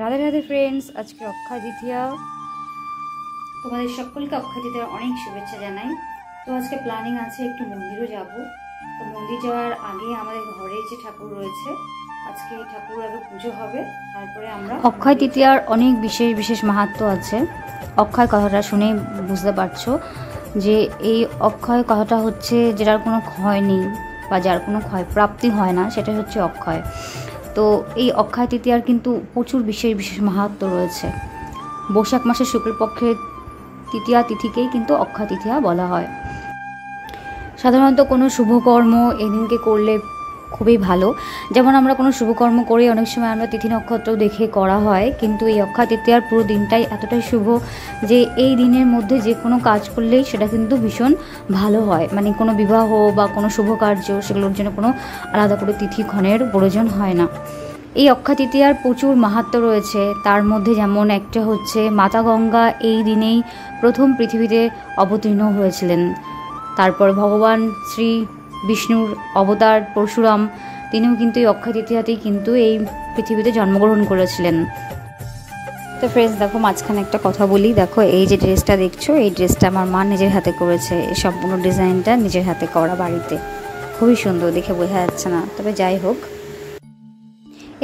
Radhe Radhe friends, আজকে অক্ষয় তৃতীয়া। তোমাদের সকলকে অক্ষয় তৃতীয়ার অনেক শুভেচ্ছা জানাই। তো আজকে প্ল্যানিং আছে একটু মন্দিরও যাব। তো মন্দির যাওয়ার আগে আমাদের ঘরে যে ঠাকুর রয়েছে, আজকে ঠাকুর আগে পুজো হবে, তারপরে আমরা অক্ষয় তৃতীয়ার অনেক বিশেষ বিশেষ মাহাত্ম্য আছে। অক্ষয় কথাটা শুনেই বুঝতে পারছো যে এই অক্ষয় কথাটা হচ্ছে যেটার কোনো ক্ষয় নেই বা যার কোনো ক্ষয় প্রাপ্তি হয় না, সেটা হচ্ছে অক্ষয়। তো এই অক্ষয় তৃতীয়ার কিন্তু প্রচুর বিশেষ বিশেষ মাহাত্ম্য রয়েছে। বৈশাখ মাসের শুক্লপক্ষের তৃতীয়া তিথিকেই কিন্তু অক্ষয় তৃতীয়া বলা হয়। সাধারণত কোনো শুভকর্ম এই দিনকে করলে খুবই ভালো। যেমন আমরা কোনো শুভকর্ম করি, অনেক সময় আমরা তিথি নক্ষত্র দেখে করা হয়, কিন্তু এই অক্ষয় তৃতীয়ার পুরো দিনটাই এতটাই শুভ যে এই দিনের মধ্যে যে কোনো কাজ করলেই সেটা কিন্তু ভীষণ ভালো হয়। মানে কোনো বিবাহ বা কোনো শুভ কার্য, সেগুলোর জন্য কোনো আলাদা করে তিথিক্ষণের প্রয়োজন হয় না। এই অক্ষয় তৃতীয়ার প্রচুর মাহাত্ম্য রয়েছে। তার মধ্যে যেমন একটা হচ্ছে মাতা গঙ্গা এই দিনেই প্রথম পৃথিবীতে অবতীর্ণ হয়েছিলেন। তারপর ভগবান শ্রী বিষ্ণুর অবতার পরশুরাম, তিনিও কিন্তু এই অক্ষয় তৃতীয়াতেই কিন্তু এই পৃথিবীতে জন্মগ্রহণ করেছিলেন। তো ফ্রেন্ডস দেখো, মাঝখানে একটা কথা বলি। দেখো, এই যে ড্রেসটা দেখছো, এই ড্রেসটা আমার মা নিজের হাতে করেছে। এই সম্পূর্ণ ডিজাইনটা নিজের হাতে করা, বাড়িতে। খুবই সুন্দর, দেখে বোঝা যাচ্ছে না, তবে যাই হোক।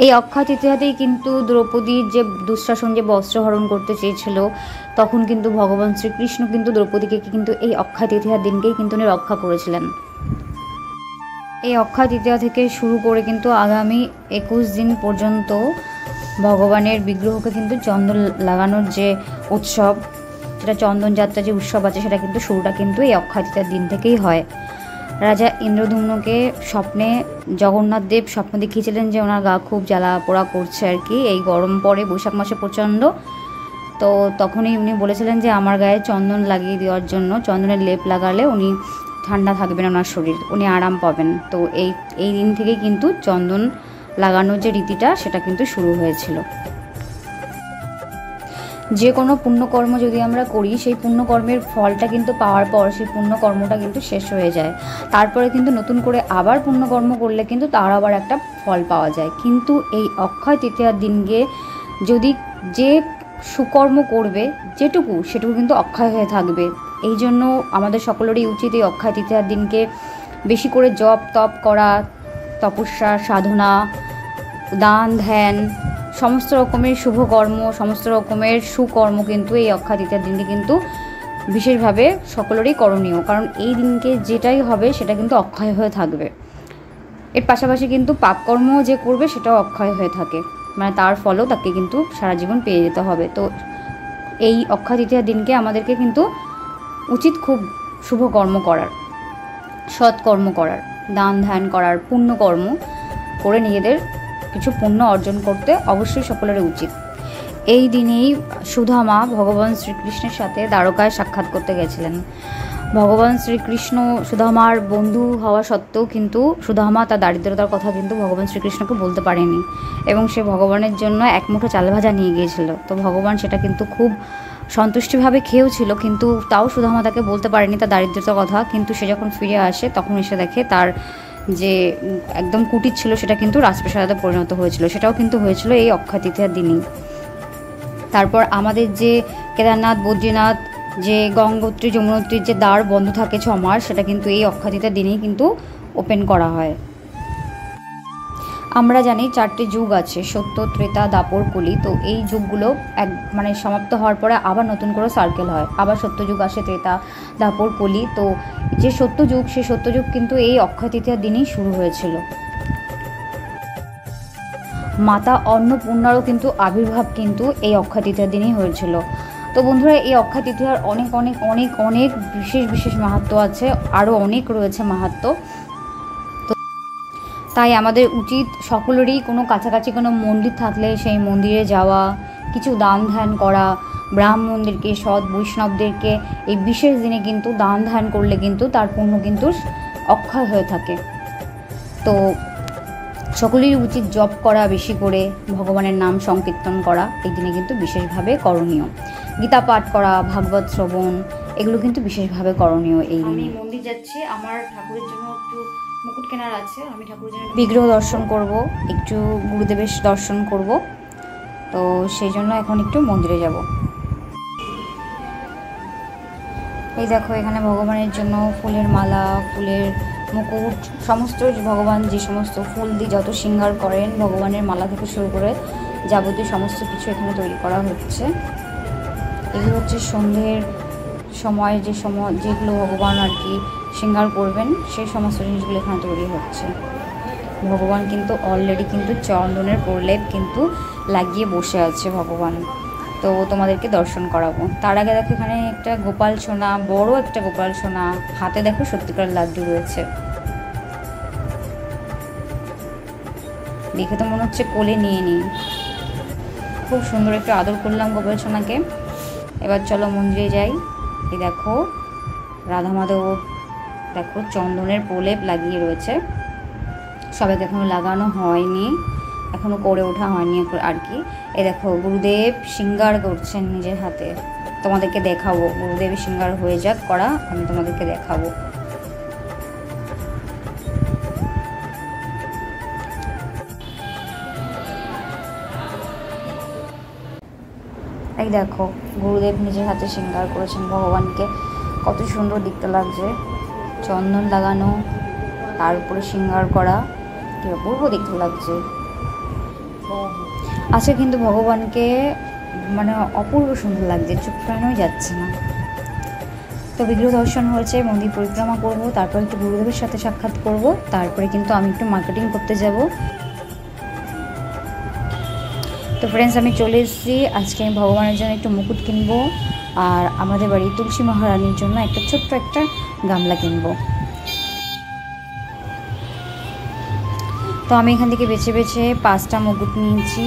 এই অক্ষয় তৃতীয়াতেই কিন্তু দ্রৌপদীর যে দুঃশাসন যে বস্ত্রহরণ করতে চেয়েছিল, তখন কিন্তু ভগবান শ্রীকৃষ্ণ কিন্তু দ্রৌপদীকে কিন্তু এই অক্ষয় তৃতীয়ার দিনকেই কিন্তু উনি রক্ষা করেছিলেন। এই অক্ষয় তৃতীয়া থেকে শুরু করে কিন্তু আগামী 21 দিন পর্যন্ত ভগবানের বিগ্রহকে কিন্তু চন্দন লাগানোর যে উৎসব, যেটা চন্দন যাত্রা যে উৎসব আছে, সেটা কিন্তু শুরুটা কিন্তু এই অক্ষয় তৃতীয়ার দিন থেকেই হয়। রাজা ইন্দ্রদ্যুম্নকে স্বপ্নে জগন্নাথ দেব স্বপ্ন দেখিয়েছিলেন যে ওনার গা খুব জ্বালা পোড়া করছে আর কি, এই গরম পড়ে বৈশাখ মাসে প্রচণ্ড। তো তখনই উনি বলেছিলেন যে আমার গায়ে চন্দন লাগিয়ে দেওয়ার জন্য, চন্দনের লেপ লাগালে উনি ঠান্ডা থাকবেন, ওনার শরীর, উনি আরাম পাবেন। তো এই দিন থেকেই কিন্তু চন্দন লাগানোর যে রীতিটা, সেটা কিন্তু শুরু হয়েছিল। যে কোনো পুণ্যকর্ম যদি আমরা করি, সেই পুণ্যকর্মের ফলটা কিন্তু পাওয়ার পর সেই পুণ্যকর্মটা কিন্তু শেষ হয়ে যায়। তারপরে কিন্তু নতুন করে আবার পুণ্যকর্ম করলে কিন্তু তার আবার একটা ফল পাওয়া যায়। কিন্তু এই অক্ষয় তৃতীয়ার দিনকে যদি যে সুকর্ম করবে, যেটুকু সেটুকু কিন্তু অক্ষয় হয়ে থাকবে। এই জন্য আমাদের সকলেরই উচিত এই অক্ষয় তৃতীয়ার দিনকে বেশি করে জপ তপ করা, তপস্যা সাধনা, দান ধ্যান, সমস্ত রকমের শুভকর্ম, সমস্ত রকমের সুকর্ম কিন্তু এই অক্ষয় তৃতীয়ার দিনকে কিন্তু বিশেষভাবে সকলেরই করণীয়। কারণ এই দিনকে যেটাই হবে সেটা কিন্তু অক্ষয় হয়ে থাকবে। এর পাশাপাশি কিন্তু পাপকর্ম যে করবে সেটাও অক্ষয় হয়ে থাকে, মানে তার ফলও তাকে কিন্তু সারা জীবন পেয়ে যেতে হবে। তো এই অক্ষয় তৃতীয়ার দিনকে আমাদেরকে কিন্তু উচিত খুব শুভকর্ম করার, সৎকর্ম করার, দান ধ্যান করার, পুণ্যকর্ম করে নিজেদের কিছু পুণ্য অর্জন করতে অবশ্যই সকলের উচিত। এই দিনেই সুদামা ভগবান শ্রীকৃষ্ণের সাথে দ্বারকায় সাক্ষাৎ করতে গেছিলেন। ভগবান শ্রীকৃষ্ণ সুদামার বন্ধু হওয়া সত্ত্বেও কিন্তু সুদামা তার দারিদ্রতার কথা কিন্তু ভগবান শ্রীকৃষ্ণকে বলতে পারেনি, এবং সে ভগবানের জন্য এক মুঠো চাল ভাজা নিয়ে গিয়েছিল। তো ভগবান সেটা কিন্তু খুব সন্তুষ্টিভাবে খেয়েও ছিল, কিন্তু তাও সুদামা তাকে বলতে পারেনি তার দারিদ্রতার কথা। কিন্তু সে যখন ফিরে আসে, তখন এসে দেখে তার যে একদম কুটির ছিল সেটা কিন্তু রাজপ্রাসাদে পরিণত হয়েছিল। সেটাও কিন্তু হয়েছিল এই অক্ষয় তৃতীয়ার দিনই। তারপর আমাদের যে কেদারনাথ, বদ্রীনাথ, যে গঙ্গোত্রী যমুনোত্রীর যে দ্বার বন্ধ থাকে 6 মাস, সেটা কিন্তু এই অক্ষয় তৃতীয়ার দিনেই কিন্তু ওপেন করা হয়। আমরা জানি 4টে যুগ আছে, সত্য, ত্রেতা, দ্বাপর, কলি। তো এই যুগগুলো মানে সমাপ্ত হওয়ার পরে আবার নতুন করে সার্কেল হয়, আবার সত্যযুগ আসে, ত্রেতা, দ্বাপর, কলি। তো যে সত্যযুগ, সেই সত্যযুগ কিন্তু এই অক্ষয় তৃতীয়ার দিনেই শুরু হয়েছিল। মাতা অন্নপূর্ণারও কিন্তু আবির্ভাব কিন্তু এই অক্ষয় তৃতীয়ার দিনেই হয়েছিল। তো বন্ধুরা, এই অক্ষয় তৃতীয়ার অনেক অনেক অনেক অনেক বিশেষ বিশেষ মাহাত্ম্য আছে, আরও অনেক রয়েছে মাহাত্ম্য। তাই আমাদের উচিত সকলেরই কোনো কাছাকাছি কোনো মন্দির থাকলে সেই মন্দিরে যাওয়া, কিছু দান ধ্যান করা, ব্রাহ্মণদেরকে, সৎ বৈষ্ণবদেরকে এই বিশেষ দিনে কিন্তু দান ধ্যান করলে কিন্তু তার পুণ্য কিন্তু অক্ষয় হয়ে থাকে। তো সকলেরই উচিত জপ করা, বেশি করে ভগবানের নাম সংকীর্তন করা এই দিনে কিন্তু বিশেষভাবে করণীয়। গীতা পাঠ করা, ভাগবত শ্রবণ, এগুলো কিন্তু বিশেষভাবে করণীয় এই দিনে। আমি মন্দির যাচ্ছি, আমার ঠাকুরের জন্য একটু মুকুট কেনার আছে, আমি ঠাকুরের জন্য বিগ্রহ দর্শন করব, একটু গুরুদেবের দর্শন করব। তো সেই জন্য এখন একটু মন্দিরে যাব। এই দেখো এখানে ভগবানের জন্য ফুলের মালা, ফুলের মুকুট, সমস্ত ভগবান যে সমস্ত ফুল দিয়ে যত শৃঙ্গার করেন, ভগবানের মালা থেকে শুরু করে যাবতীয় সমস্ত কিছু এখানে তৈরি করা হচ্ছে। এগুলো হচ্ছে সন্ধ্যের সময় যেগুলো ভগবান আর কি শৃঙ্গার করবেন, সেই সমস্ত জিনিসগুলো এখানে তৈরি হচ্ছে। ভগবান কিন্তু অলরেডি কিন্তু চন্দনের প্রলেপ কিন্তু লাগিয়ে বসে আছে ভগবান। তো তোমাদেরকে দর্শন করাবো। তার আগে দেখো এখানে একটা গোপাল সোনা, বড় একটা গোপাল সোনা, হাতে দেখো সত্যিকার লাড্ডু রয়েছে। দেখে তো মনে হচ্ছে কোলে নিয়ে নিই। খুব সুন্দর একটু আদর করলাম গোপাল সোনাকে। এবার চলো মন্দিরে যাই। এই দেখো রাধা মাধব দেখো চন্দনের প্রলেপ লাগিয়ে রয়েছে। সবাইকে এখনও লাগানো হয়নি, এখনও করে ওঠা হয়নি আর কি। এই দেখো গুরুদেব শৃঙ্গার করছেন নিজের হাতে, তোমাদেরকে দেখাবো। গুরুদেব শৃঙ্গার হয়ে যাক করা, আমি তোমাদেরকে দেখাবো। এই দেখো গুরুদেব নিজের হাতে শৃঙ্গার করেছেন ভগবানকে, কত সুন্দর দেখতে লাগছে। চন্দন লাগানো, তার উপরে শৃঙ্গার করা, কি অপূর্ব দেখতে লাগছে। আচ্ছা কিন্তু ভগবানকে মানে অপূর্ব সুন্দর লাগছে, চোখ ফেরানোই যাচ্ছে না। তো বিগ্রহ দর্শন হয়েছে, মন্দির পরিক্রমা করব, তারপর একটু গুরুদেবের সাথে সাক্ষাৎ করব, তারপরে কিন্তু আমি একটু মার্কেটিং করতে যাব। তো ফ্রেন্ডস আমি চলে এসেছি। আজকে আমি ভগবানের জন্য একটু মুকুট কিনবো, আর আমাদের বাড়ি তুলসী মহারানীর জন্য একটা ছোট্ট একটা গামলা কিনবো। তো আমি এখান থেকে বেছে বেছে 5টা মুকুট নিয়েছি,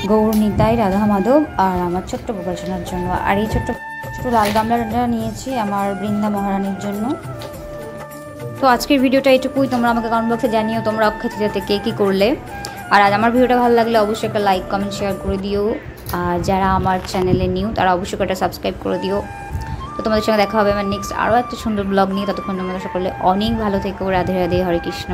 গৌর নিতাই, রাধা মাধব আর আমার ছোট্ট গোপাল সোনার জন্য। আর এই ছোট্ট ছোটো লাল গামলাটা নিয়েছি আমার বৃন্দা মহারানীর জন্য। তো আজকের ভিডিওটা এটুকুই। তোমরা আমাকে কমেন্ট বক্সে জানিও তোমরা অক্ষয় তৃতীয়াতে কে কী করলে। আর আজ আমার ভিডিওটা ভালো লাগলে অবশ্যই একটা লাইক কমেন্ট শেয়ার করে দিও। আর যারা আমার চ্যানেলে নিউ তারা অবশ্যই একটা সাবস্ক্রাইব করে দিও। তো তোমাদের সঙ্গে দেখা হবে আমার নেক্সট আরও একটা সুন্দর ব্লগ নিয়ে। ততক্ষণ তোমরা সকলে অনেক ভালো থেকো। রাধে রাধে, হরে কৃষ্ণ।